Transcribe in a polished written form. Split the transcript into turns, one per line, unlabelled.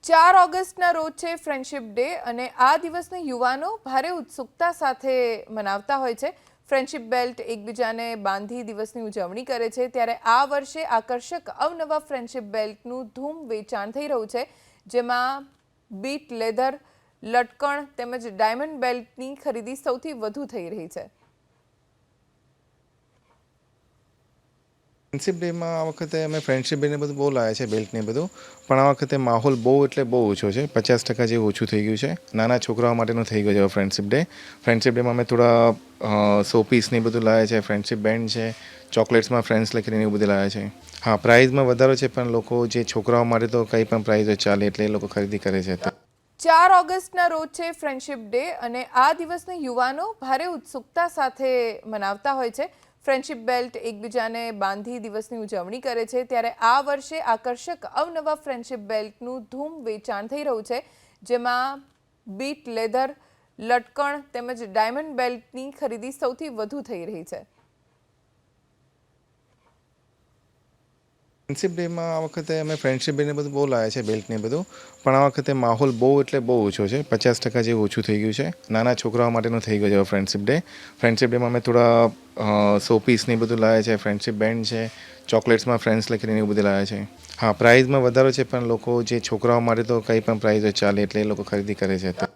4 ઓગસ્ટના રોજ છે ફ્રેન્ડશિપ ડે અને આ દિવસને યુવાનો ભારે ઉત્સુકતા સાથે મનાવતા હોય છે. ફ્રેન્ડશિપ બેલ્ટ એકબીજાને બાંધી દિવસની ઉજવણી કરે છે. ત્યારે આ વર્ષે આકર્ષક અવનવા ફ્રેન્ડશિપ બેલ્ટનું ધૂમ વેચાણ થઈ રહ્યું છે, જેમાં બીટ લેધર, લટકણ તેમજ ડાયમંડ બેલ્ટની ખરીદી સૌથી વધુ થઈ રહી છે.
ફ્રેન્ડશિપ ડેમાં આ વખતે અમે ફ્રેન્ડશિપ ડેને બધું બહુ લાવ્યા છે, બેલ્ટને બધું. પણ આ વખતે માહોલ બહુ એટલે બહુ ઓછો છે, 50% જેવું ઓછું થઈ ગયું છે. નાના છોકરાઓ માટેનું થઈ ગયું છે ફ્રેન્ડશિપ ડે. ફ્રેન્ડશિપ ડેમાં અમે થોડા સો પીસને બધું લાવ્યા છે, ફ્રેન્ડશિપ બેન્ડ છે, ચોકલેટ્સમાં ફ્રેન્ડ્સ લખીને એવું બધું લાવ્યા છે. હા, પ્રાઇઝમાં વધારો છે, પણ લોકો જે છોકરાઓ માટે તો કંઈ પણ પ્રાઇઝ હોય ચાલે એટલે એ લોકો ખરીદી કરે છે.
4 ઓગસ્ટના રોજ છે ફ્રેન્ડશિપ ડે અને આ દિવસને યુવાનો ભારે ઉત્સુકતા સાથે મનાવતા હોય છે. ફ્રેન્ડશિપ બેલ્ટ એકબીજાને બાંધી દિવસની ઉજવણી કરે છે. ત્યારે આ વર્ષે આકર્ષક અવનવા ફ્રેન્ડશિપ બેલ્ટનું ધૂમ વેચાણ થઈ રહ્યું છે, જેમાં બીટ લેધર, લટકણ તેમજ ડાયમંડ બેલ્ટની ખરીદી સૌથી વધુ થઈ રહી છે.
ફ્રેન્ડશિપ ડેમાં આ વખતે અમે ફ્રેન્ડશિપ ડેને બધું બહુ લાવ્યા છે, બેલ્ટને બધું. પણ આ વખતે માહોલ બહુ એટલે બહુ ઓછો છે, 50% જેવું ઓછું થઈ ગયું છે. નાના છોકરાઓ માટેનું થઈ ગયું છે ફ્રેન્ડશિપ ડે. ફ્રેન્ડશિપ ડેમાં અમે થોડા સો પીસને બધું લાવ્યા છે, ફ્રેન્ડશિપ બેન્ડ છે, ચોકલેટ્સમાં ફ્રેન્ડ્સ લખીને એવું બધું લાવ્યા છે. હા, પ્રાઇઝમાં વધારો છે, પણ લોકો જે છોકરાઓ માટે તો કંઈ પણ પ્રાઇઝ હોય ચાલે એટલે એ લોકો ખરીદી કરે છે.